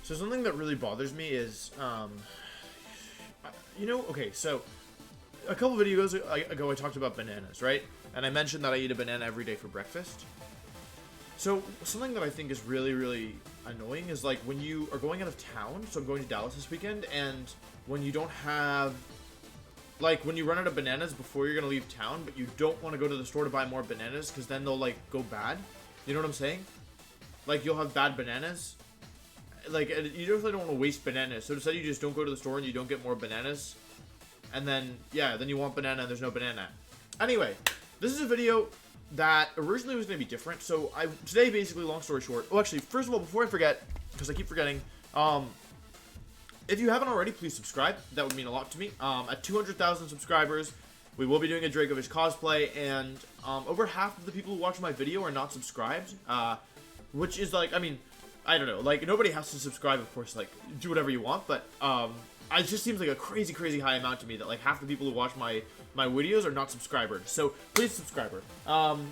So something that really bothers me is, okay, so a couple videos ago I talked about bananas, right? And I mentioned that I eat a banana every day for breakfast. So something that I think is really, really annoying is like when you are going out of town, so I'm going to Dallas this weekend, and when you don't have, like when you run out of bananas before you're going to leave town, but you don't want to go to the store to buy more bananas because then they'll like go bad. You know what I'm saying? Like you'll have bad bananas. Like you definitely don't want to waste bananas. So instead you just don't go to the store and you don't get more bananas. And then, yeah, then you want banana and there's no banana. Anyway, this is a video that originally was going to be different. So today, basically, long story short. Oh, actually, first of all, before I forget, because I keep forgetting, if you haven't already, please subscribe. That would mean a lot to me. At 200,000 subscribers, we will be doing a Dracovish cosplay, and over half of the people who watch my video are not subscribed, which is like, I mean, I don't know, like, nobody has to subscribe, of course, like, do whatever you want, but, it just seems like a crazy, crazy high amount to me that, like, half the people who watch my videos are not subscribers, so please subscribe.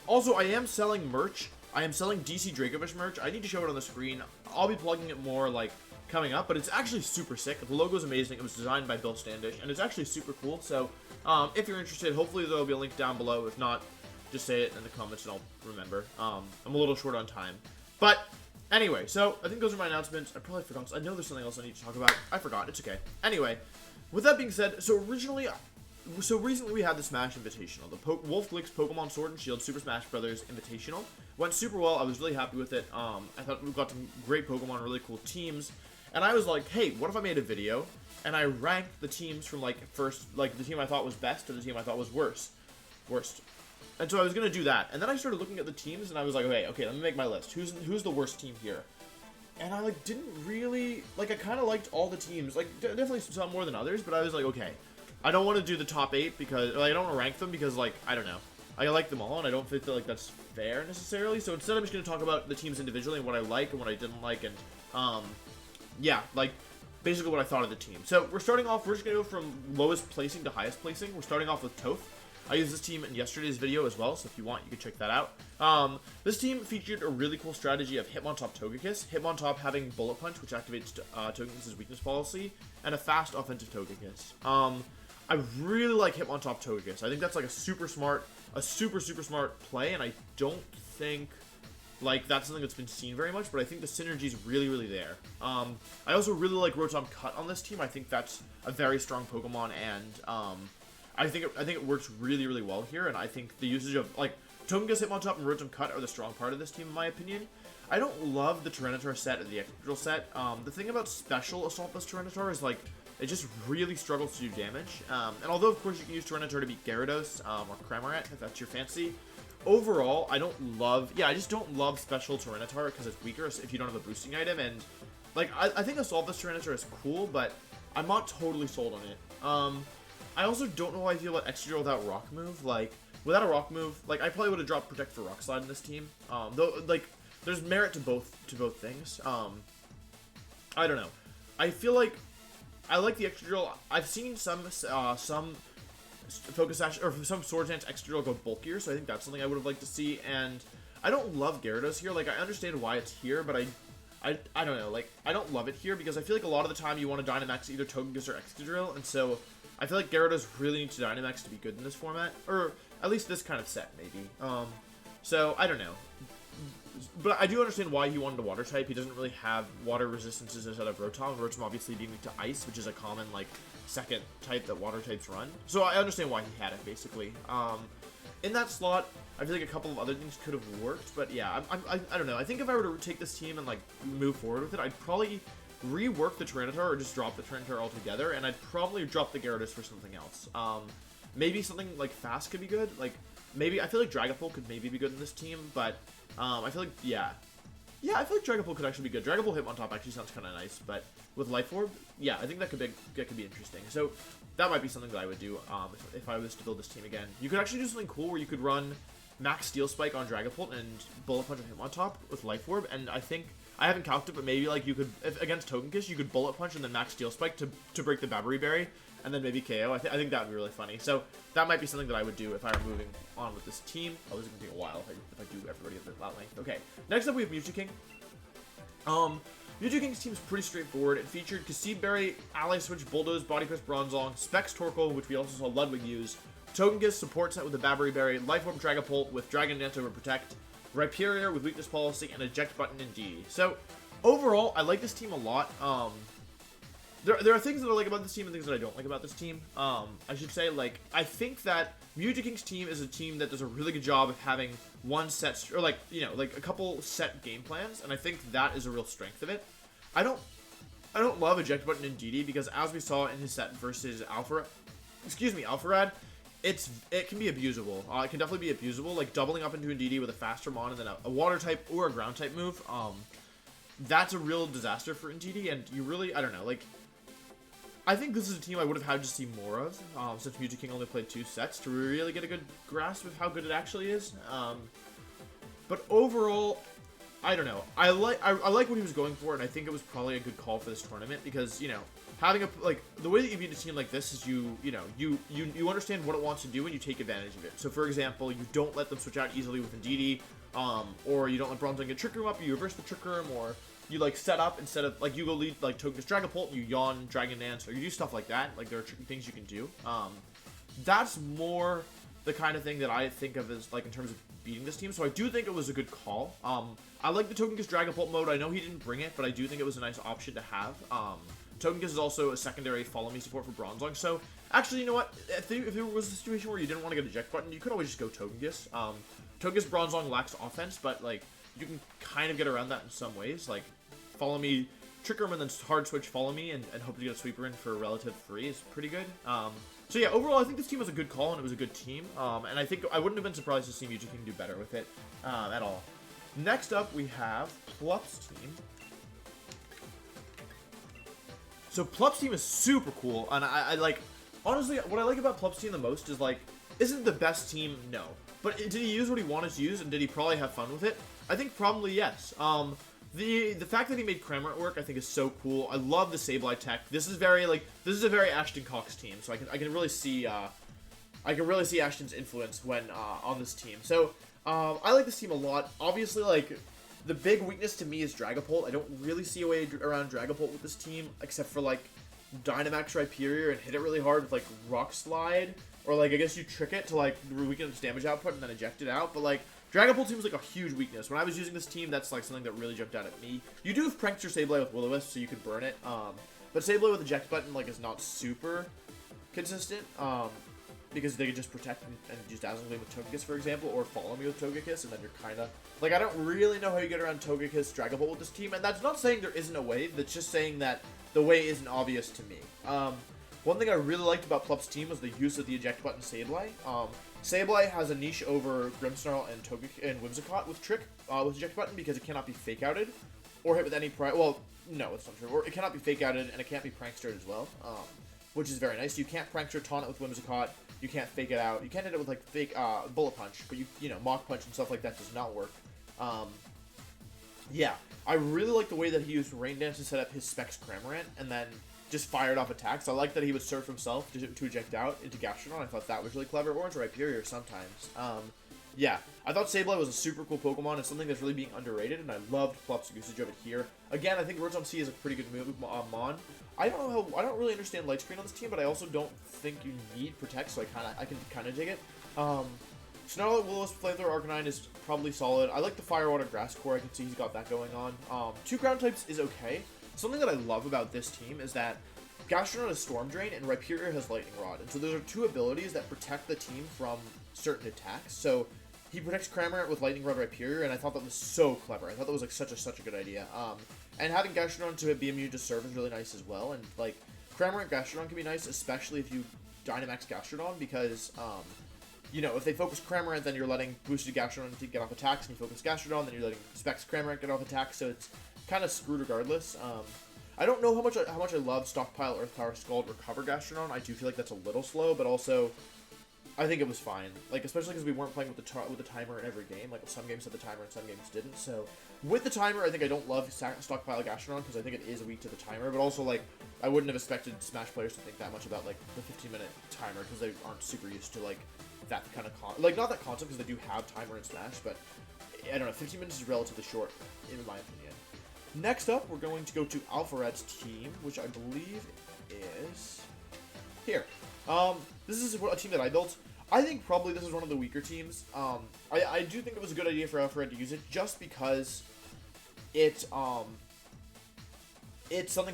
Also, I am selling merch. I am selling DC Dracovish merch. I need to show it on the screen. I'll be plugging it more, like, coming up, but it's actually super sick. The logo's amazing. It was designed by Bill Standish, and it's actually super cool, so, if you're interested, hopefully there'll be a link down below. If not, just say it in the comments and I'll remember. I'm a little short on time, but anyway, so I think those are my announcements. I probably forgot. I know there's something else I need to talk about. I forgot. It's okay. Anyway, with that being said, so recently we had the Smash Invitational, the Wolf Glick's Pokemon Sword and Shield Super Smash Brothers Invitational. Went super well. I was really happy with it. I thought we got some great Pokemon, really cool teams, and I was like, hey, what if I made a video and I ranked the teams from like first, like the team I thought was best to the team I thought was worst. And so I was going to do that. And then I started looking at the teams, and I was like, okay, let me make my list. Who's the worst team here? And I, like, didn't really, like, I kind of liked all the teams. Like, definitely some more than others, but I was like, okay. I don't want to do the top 8 because, like, I don't want to rank them because, like, I don't know. I like them all, and I don't think that, like, that's fair necessarily. So instead, I'm just going to talk about the teams individually and what I like and what I didn't like. And, yeah, like, basically what I thought of the team. So we're starting off, we're just going to go from lowest placing to highest placing. We're starting off with Toph. I used this team in yesterday's video as well, so if you want, you can check that out. This team featured a really cool strategy of Hitmontop Togekiss, Hitmontop having Bullet Punch, which activates Togekiss's weakness policy, and a fast offensive Togekiss. I really like Hitmontop Togekiss. I think that's like a super smart play, and I don't think like that's something that's been seen very much, but I think the synergy is really, really there. I also really like Rotom Cut on this team. I think that's a very strong Pokemon, and I think it works really, really well here, and I think the usage of, like, Togekiss, Hitmontop, and Rotom Cut are the strong part of this team, in my opinion. I don't love the Tyranitar set or the Excadrill set. The thing about Special Assault Plus Tyranitar is, like, it just really struggles to do damage. And although, of course, you can use Tyranitar to beat Gyarados, or Cramorant, if that's your fancy, overall, I just don't love Special Tyranitar because it's weaker if you don't have a boosting item, and, like, I think Assault Plus Tyranitar is cool, but I'm not totally sold on it. I also don't know how I feel about Excadrill without Rock Move. Like, without a Rock Move, like, I probably would have dropped Protect for Rock Slide in this team. Though, like, there's merit to both things. I don't know. I feel like I like the Excadrill. I've seen some Focus Sash, or some Swords Dance Excadrill go bulkier, so I think that's something I would have liked to see. And I don't love Gyarados here. Like, I understand why it's here, but I don't know. Like, I don't love it here because I feel like a lot of the time you want to Dynamax either Togekiss or Excadrill, and so I feel like Gyarados really needs to Dynamax to be good in this format, or at least this kind of set, maybe. So, I don't know. But I do understand why he wanted a Water type. He doesn't really have Water resistances instead of Rotom. Rotom obviously being weak to Ice, which is a common, like, second type that Water types run. So I understand why he had it, basically. In that slot, I feel like a couple of other things could have worked, but yeah, I don't know. I think if I were to take this team and, like, move forward with it, I'd probably rework the Tyranitar or just drop the Tyranitar altogether, and I'd probably drop the Gyarados for something else. Maybe something like Fast could be good. Like, maybe, I feel like Dragapult could maybe be good in this team, but I feel like, yeah, I feel like Dragapult could actually be good. Dragapult Hitmontop actually sounds kind of nice, but with Life Orb, yeah, I think that could be interesting. So that might be something that I would do if I was to build this team again. You could actually do something cool where you could run Max Steel Spike on Dragapult and Bullet Punch on Hitmontop with Life Orb, and I think, I haven't calced it, but maybe, like, you could, against Togekiss, you could Bullet Punch and then Max Steel Spike to break the Babiri Berry, and then maybe KO. I think that would be really funny. So that might be something that I would do if I were moving on with this team. Oh, this is going to take a while if I do everybody at that length. Okay, next up we have Mewtwo King. Mewtwo King's team is pretty straightforward. It featured Kasib Berry, Ally Switch, Bulldoze, Body Press, Bronzong, Specs Torkoal, which we also saw Ludwig use, Togekiss support set with the Babbery Berry, Life Orb Dragapult with Dragon Dance over Protect, Rhyperior with Weakness Policy, and Eject Button in D. So, overall, I like this team a lot. There are things that I like about this team and things that I don't like about this team. I should say, like, I think that Mewtwo King's team is a team that does a really good job of having one set, or like, you know, like a couple set game plans, and I think that is a real strength of it. I don't love Eject Button in DD because, as we saw in his set versus Alpharad, it can be abusable. It can definitely be abusable, like doubling up into a DD with a faster mon and then a water type or a ground type move. That's a real disaster for NTD, and you really, I don't know, like, I think this is a team I would have had to see more of, since Mewtwo King only played 2 sets to really get a good grasp of how good it actually is. But overall, I don't know. I like what he was going for, and I think it was probably a good call for this tournament because, you know, having the way that you beat a team like this is you understand what it wants to do and you take advantage of it. So, for example, you don't let them switch out easily with Ndidi, or you don't let Bronzong get Trick Room up, you reverse the Trick Room, or you, like, set up instead of, like, you go lead, like, Togekiss Dragapult, you yawn Dragon Dance, or you do stuff like that. Like, there are tricky things you can do. That's more the kind of thing that I think of as, like, in terms of beating this team. So I do think it was a good call. I like the Togekiss Dragapult mode. I know he didn't bring it, but I do think it was a nice option to have. Togekiss is also a secondary Follow Me support for Bronzong. So, actually, you know what? If there was a situation where you didn't want to get a Eject Button, you could always just go Togekiss. Togekiss Bronzong lacks offense, but, like, you can kind of get around that in some ways. Like, Follow Me, Trick Room, and then hard switch Follow Me, and hope to get a sweeper in for a relative free is pretty good. So yeah, overall, I think this team was a good call, and it was a good team. And I think I wouldn't have been surprised to see Mewtwo King do better with it at all. Next up, we have Plup's team. So Plup's team is super cool, and I like, honestly, what I like about Plup's team the most is, like, isn't it the best team? No. But did he use what he wanted to use, and did he probably have fun with it? I think probably yes. The fact that he made Cramorant work, I think, is so cool. I love the Sableye tech. This is very, like, this is a very Ashton Cox team, so I can really see Ashton's influence when on this team. So I like this team a lot. Obviously, like, the big weakness to me is Dragapult. I don't really see a way around Dragapult with this team, except for, like, Dynamax Rhyperior and hit it really hard with, like, Rock Slide, or, like, I guess you trick it to, like, weaken its damage output and then eject it out, but, like, Dragapult seems like a huge weakness. When I was using this team, that's, like, something that really jumped out at me. You do have Prankster Sableye with Will-O-Wisp, so you could burn it, but Sableye with Eject Button, like, is not super consistent, because they could just protect and use Dazzling Gleam with Togekiss, for example, or Follow Me with Togekiss, and then you're kind of, like, I don't really know how you get around Togekiss Dragapult with this team, and that's not saying there isn't a way, that's just saying that the way isn't obvious to me. One thing I really liked about Plup's team was the use of the Eject Button Sableye. Sableye has a niche over Grimmsnarl and Whimsicott with Trick, with Eject Button, because it cannot be Fake Outed, or hit with any well, no, it's not true, or it cannot be Fake Outed, and it can't be Prankstered as well, which is very nice. You can't Prankster Taunt it with Whimsicott, you can't Fake it out, you can't hit it with, like, fake, Bullet Punch, but you know, Mach Punch and stuff like that does not work. Yeah, I really like the way that he used Rain Dance to set up his Specs Cramorant, and then just fired off attacks. I like that he would surf himself to eject out into Gastrodon. I thought that was really clever. Or into Rhyperior sometimes. Yeah, I thought Sableye was a super cool Pokemon and something that's really being underrated, and I loved Plup's usage of it here. Again, I think Words on Sea is a pretty good move on Mon. I don't really understand Light Screen on this team, but I also don't think you need Protect, so I can kind of dig it. Snarl, Will-O-Wisp, Flamethrower, Arcanine is probably solid. I like the Fire, Water, Grass Core. I can see he's got that going on. 2 ground types is okay. Something that I love about this team is that Gastrodon has Storm Drain and Rhyperior has Lightning Rod. And so those are 2 abilities that protect the team from certain attacks. So he protects Cramorant with Lightning Rod Rhyperior, and I thought that was so clever. I thought that was, like, such a good idea. And having Gastrodon to be immune to Surf is really nice as well. And, like, Cramorant Gastrodon can be nice, especially if you Dynamax Gastrodon, because, you know, if they focus Cramorant, then you're letting boosted Gastrodon to get off attacks, and you focus Gastrodon, then you're letting Specs Cramorant get off attacks, so it's kind of screwed regardless. I don't know how much I love Stockpile, Earth Power, Scald, Recover Gastrodon. I do feel like that's a little slow, but also I think it was fine. Like, especially because we weren't playing with the timer in every game. Like, some games had the timer and some games didn't. So with the timer, I think I don't love Stockpile Gastrodon because I think it is weak to the timer. But also, like, I wouldn't have expected Smash players to think that much about, like, the 15-minute timer because they aren't super used to, like, that kind of like, not that concept because they do have timer in Smash, but I don't know, 15 minutes is relatively short in my opinion. Next up, we're going to go to Alpharad's team, which I believe is here. This is a team that I built. I think probably this is one of the weaker teams. I do think it was a good idea for Alfred to use it just because it's something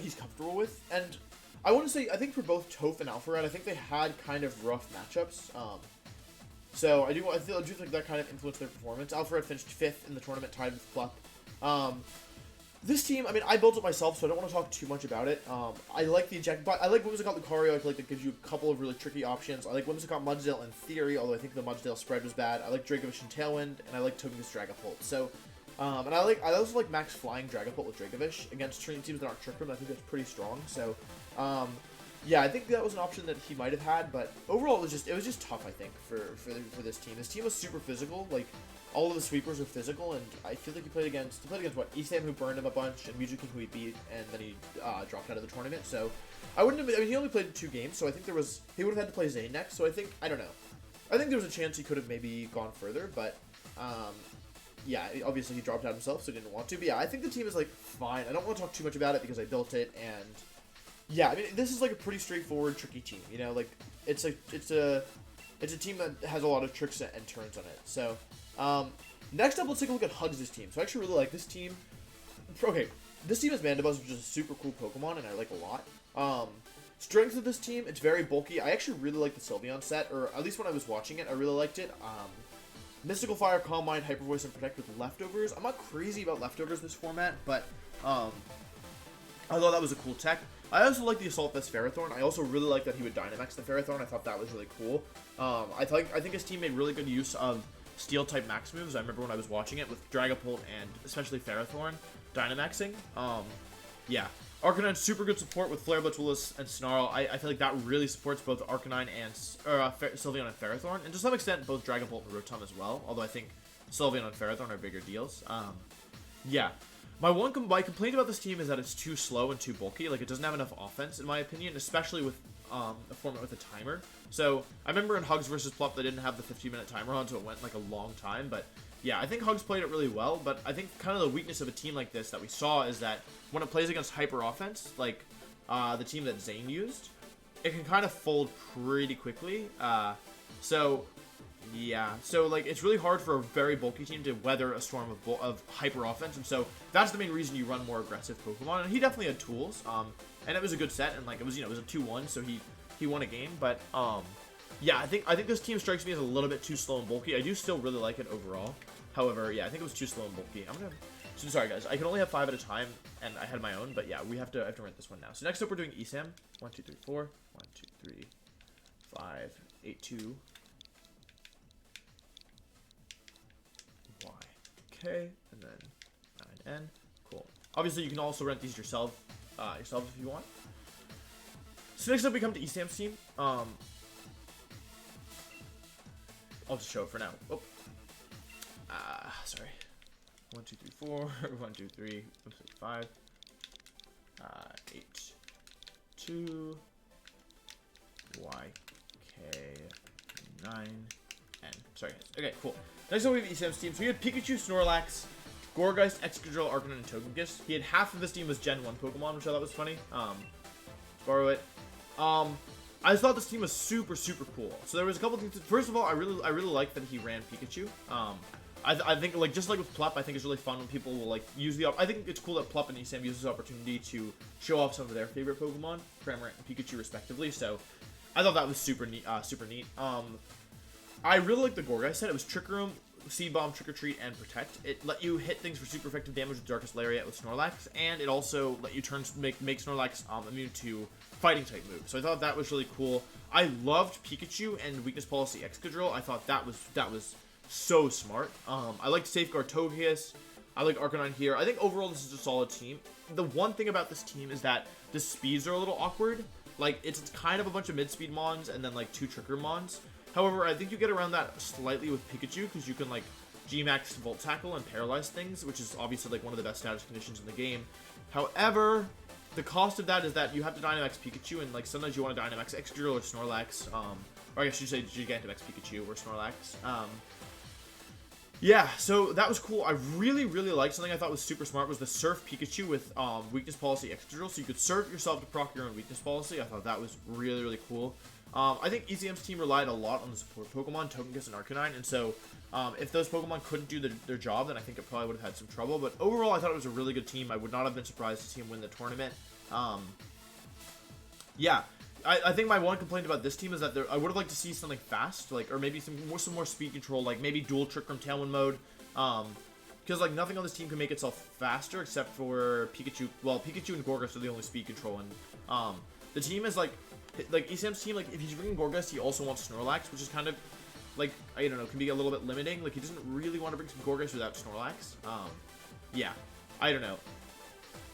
he's comfortable with. And I want to say, I think for both Toph and Alpharad, I think they had kind of rough matchups. So I do think that kind of influenced their performance. Alfred finished 5th in the tournament, tied with Plup. This team, I mean, I built it myself, so I don't want to talk too much about it. I like the eject, but I like Whimsicott Lucario. I feel like that gives you a couple of really tricky options. I like Whimsicott Mudsdale in theory, although I think the Mudsdale spread was bad. I like Dracovish and Tailwind, and I like Togekiss Dragapult. So, and I also like Max Flying Dragapult with Dracovish against training teams that aren't Trick Room. I think that's pretty strong. So, yeah, I think that was an option that he might have had, but overall it was just tough. I think for this team. This team was super physical. Like, all of the sweepers are physical, and I feel like he played against what, Esam, who burned him a bunch, and King, who he beat, and then he dropped out of the tournament. So I wouldn't have. I mean, he only played 2 games, so I think he would have had to play Zain next. So I don't know. I think there was a chance he could have maybe gone further, but yeah, obviously he dropped out himself, so he didn't want to. But yeah, I think the team is like fine. I don't want to talk too much about it because I built it, and yeah, I mean, this is like a pretty straightforward, tricky team. You know, like it's a team that has a lot of tricks and turns on it. So. Next up, let's take a look at Hugs' team. So I actually really like this team. Okay, this team is Mandibuzz, which is a super cool Pokemon, and I like a lot. Strength of this team, it's very bulky. I actually really like the Sylveon set, or at least when I was watching it, I really liked it. Mystical Fire, Calm Mind, Hyper Voice, and Protect with Leftovers. I'm not crazy about Leftovers this format, but I thought that was a cool tech. I also like the Assault Vest Ferrothorn. I also really like that he would Dynamax the Ferrothorn. I thought that was really cool. I think his team made really good use of Steel-type max moves. I remember when I was watching it with Dragapult and especially Ferrothorn Dynamaxing. Yeah. Arcanine, super good support with Flare Blitz, Willis, and Snarl. I feel like that really supports both Arcanine and Sylveon and Ferrothorn, and to some extent both Dragapult and Rotom as well, although I think Sylveon and Ferrothorn are bigger deals. Yeah. My complaint about this team is that it's too slow and too bulky. Like, it doesn't have enough offense, in my opinion, especially with a format with a timer. So, I remember in Hugs versus Plup, they didn't have the 15-minute timer on, so it went, like, a long time. But, yeah, I think Hugs played it really well, but I think kind of the weakness of a team like this that we saw is that when it plays against hyper offense, like the team that Zain used, it can kind of fold pretty quickly. Yeah, so, like, it's really hard for a very bulky team to weather a storm of hyper offense, and so that's the main reason you run more aggressive Pokemon, and he definitely had tools, and it was a good set, and, like, it was, you know, it was a 2-1, so he won a game, but, yeah, I think this team strikes me as a little bit too slow and bulky. I do still really like it overall. However, yeah, I think it was too slow and bulky. So sorry, guys, I can only have 5 at a time, and I had my own, but, yeah, we have to rent this one now. So next up, we're doing Esam. 1, 2, 3, 4. 1, 2, 3, 5, 8, 2. Okay, and then 9N. Cool. Obviously, you can also rent these yourself if you want. So next up, we come to Esam's team. I'll just show it for now. Oh. Sorry. 1, 2, 3, 4. 1, 2, 3. Oops, 5. 8. 2. Y. K. 9. N. Sorry, guys. Okay, cool. Next up, we have Esam's team. So we had Pikachu, Snorlax, Gourgeist, Excadrill, Arcanine, and Togekiss. He had half of this team was Gen 1 Pokemon, which I thought was funny. Borrow it. I thought this team was super, super cool. So there was a couple things. First of all, I really like that he ran Pikachu. I think, like, just like with Plup, I think it's really fun when people will, like, use the... I think it's cool that Plup and Esam use this opportunity to show off some of their favorite Pokemon, Cramorant and Pikachu, respectively. So I thought that was super neat. I really like the Gourgeist set. It was Trick Room, Seed Bomb, Trick or Treat, and Protect. It let you hit things for super effective damage with Darkest Lariat with Snorlax, and it also let you make Snorlax immune to fighting type moves. So I thought that was really cool. I loved Pikachu and Weakness Policy Excadrill. I thought that was so smart. I liked Safeguard Togekiss. I like Arcanine here. I think overall this is a solid team. The one thing about this team is that the speeds are a little awkward. Like, it's kind of a bunch of mid-speed Mons and then, like, 2 Tricker Mons. However, I think you get around that slightly with Pikachu, because you can, like, G-Max Volt Tackle and paralyze things, which is obviously, like, one of the best status conditions in the game. However, the cost of that is that you have to Dynamax Pikachu, and, like, sometimes you want to Dynamax Excadrill or Snorlax, or I guess you say Gigantamax Pikachu or Snorlax. Yeah, so that was cool. I really, really liked something I thought was super smart was the Surf Pikachu with weakness policy extra drill. So you could surf yourself to proc your own weakness policy. I thought that was really, really cool. I think EasyE's team relied a lot on the support Pokemon, Togekiss and Arcanine, and so if those Pokemon couldn't do their job, then I think it probably would have had some trouble. But overall, I thought it was a really good team. I would not have been surprised to see him win the tournament. Yeah, I think my one complaint about this team is that I would have liked to see something fast, like, or maybe some more speed control, like maybe dual Trick Room Tailwind mode, because like nothing on this team can make itself faster except for Pikachu. Well, Pikachu and Gorgas are the only speed control, and the team is like EasyE's team, like if he's bringing Gorgas, he also wants Snorlax, which is kind of like, I don't know, can be a little bit limiting. Like he doesn't really want to bring some Gorgas without Snorlax. Yeah, I don't know.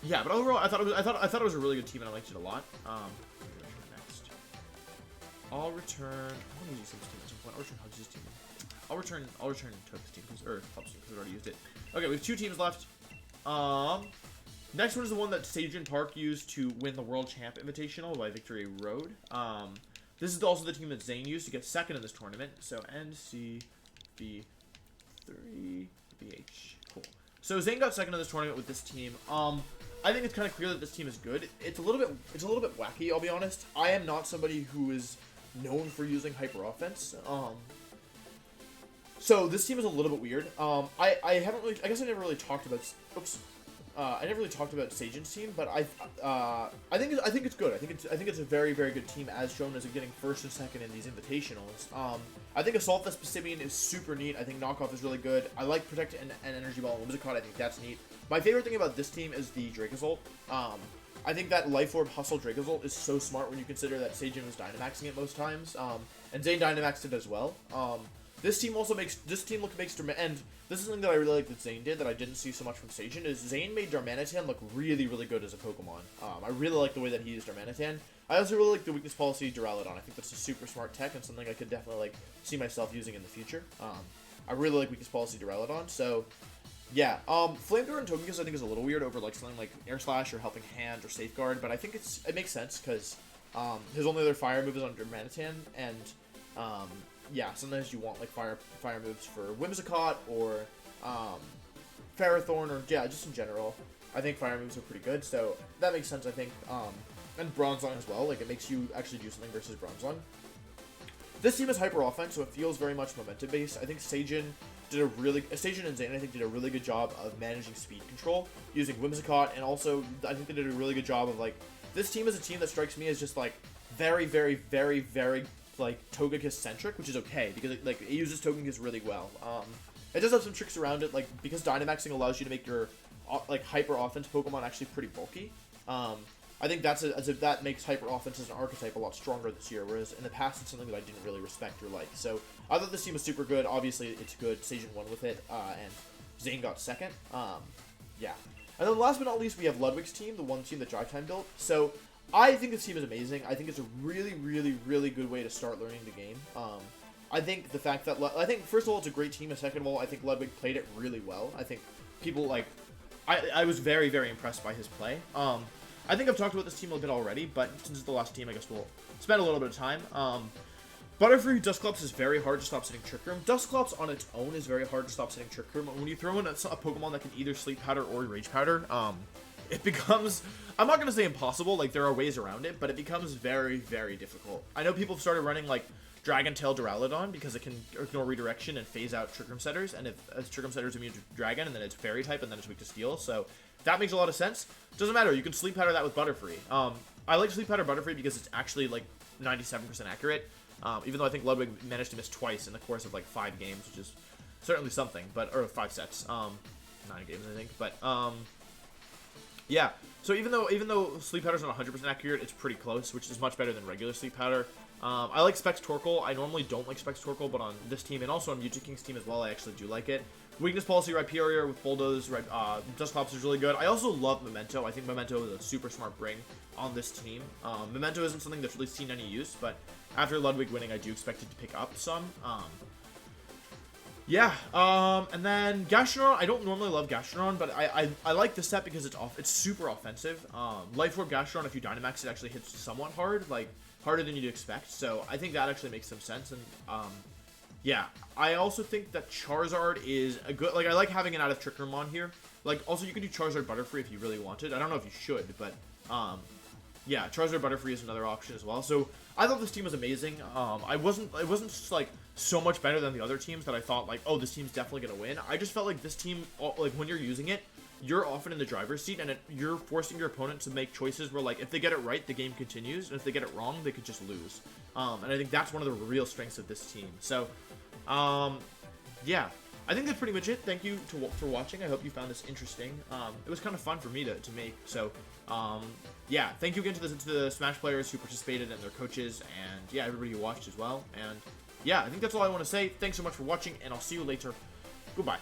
Yeah, but overall, I thought it was a really good team, and I liked it a lot. I'll return. I'm gonna use this team at some point. I'll return Hugs' team. I'll return Tope's team or Plups because I already used it. Okay, we have 2 teams left. Next one is the one that SageN Park used to win the World Champ Invitational by Victory Road. This is also the team that Zane used to get second in this tournament. So NCB3BH. Cool. So Zane got second in this tournament with this team. I think it's kind of clear that this team is good. It's a little bit wacky, I'll be honest. I am not somebody who is known for using hyper offense. So this team is a little bit weird. I guess I never really talked about. Oops. I never really talked about SageN's team, but I think it's good. I think it's a very, very good team as shown as getting first and second in these invitationals. I think Assault Vest Passimian is super neat. I think Knockoff is really good. I like Protect and Energy Ball and Whimsicott. I think that's neat. My favorite thing about this team is the Dracozolt. I think that Life Orb Hustle Dracozolt is so smart when you consider that SageN was Dynamaxing it most times, and Zane Dynamaxed it as well. This team also makes and this is something that I really like that Zane did that I didn't see so much from SageN is Zane made Darmanitan look really, really good as a Pokemon. I really like the way that he used Darmanitan. I also really like the weakness policy Duraludon. I think that's a super smart tech and something I could definitely like see myself using in the future. I really like weakness policy Duraludon. So yeah, Flamethrower and Togekiss I think is a little weird over like something like Air Slash or Helping Hand or Safeguard, but I think it makes sense because his only other fire move is on Darmanitan, and yeah, sometimes you want like fire moves for Whimsicott or Ferrothorn or yeah, just in general. I think fire moves are pretty good, so that makes sense I think. And Bronzong as well, like it makes you actually do something versus Bronzong. This team is hyper offense, so it feels very much momentum based. I think SageN and Zane I think did a really good job of managing speed control using Whimsicott, and also I think they did a really good job of like this team is a team that strikes me as just like very, very, very, very like Togekiss centric, which is okay because it uses Togekiss really well. It does have some tricks around it, like because Dynamaxing allows you to make your like hyper offense Pokemon actually pretty bulky. I think that makes hyper offense as an archetype a lot stronger this year, whereas in the past it's something that I didn't really respect or like. So I thought this team was super good. Obviously it's good. SageN won with it, and Zane got second. Yeah. And then last but not least we have Ludwig's team, the one team that Drive Time built. So I think this team is amazing. I think it's a really, really, really good way to start learning the game. I think the fact that first of all it's a great team, and second of all I think Ludwig played it really well. I think people like I was very, very impressed by his play. I think I've talked about this team a bit already, but since it's the last team, I guess we'll spend a little bit of time. Butterfree Dusclops is very hard to stop sitting Trick Room. Dusclops on its own is very hard to stop sitting Trick Room. When you throw in a Pokemon that can either Sleep Powder or Rage Powder, it becomes, I'm not going to say impossible, like there are ways around it, but it becomes very, very difficult. I know people have started running like Dragon Tail Duraludon because it can ignore redirection and phase out Trick Room Setters, and if Trick Room Setter is immune to Dragon, and then it's Fairy type, and then it's weak to Steel, so that makes a lot of sense. Doesn't matter, you can Sleep Powder that with Butterfree. I like Sleep Powder Butterfree because it's actually like 97% accurate, even though I think Ludwig managed to miss twice in the course of like 5 games, which is certainly something, or 5 sets, 9 games I think, but yeah, so even though Sleep Powder's not 100% accurate, it's pretty close, which is much better than regular Sleep Powder. I like Specs Torkoal. I normally don't like Specs Torkoal, but on this team and also on Mewtwo King's team as well, I actually do like it. Weakness Policy Rhyperior with Bulldoze, Dusclops is really good. I also love Memento. I think Memento is a super smart bring on this team. Memento isn't something that's really seen any use, but after Ludwig winning, I do expect it to pick up some. Yeah, and then Gastrodon, I don't normally love Gastrodon, but I like this set because it's super offensive. Life Orb Gastrodon, if you Dynamax, it actually hits somewhat hard, like harder than you'd expect, so I think that actually makes some sense, and yeah, I also think that Charizard is a good, like, I like having an out of Trick Room on here. Like, also, you could do Charizard Butterfree if you really wanted. I don't know if you should, but, yeah, Charizard Butterfree is another option as well. So, I thought this team was amazing. It wasn't just, like, so much better than the other teams that I thought, like, oh, this team's definitely gonna win. I just felt like this team, like, when you're using it, you're often in the driver's seat, and you're forcing your opponent to make choices where, like, if they get it right, the game continues, and if they get it wrong, they could just lose. And I think that's one of the real strengths of this team. So, yeah, I think that's pretty much it. Thank you for watching. I hope you found this interesting. It was kind of fun for me to make. So, yeah, thank you again to the Smash players who participated and their coaches, and yeah, everybody who watched as well. And yeah, I think that's all I want to say. Thanks so much for watching, and I'll see you later. Goodbye.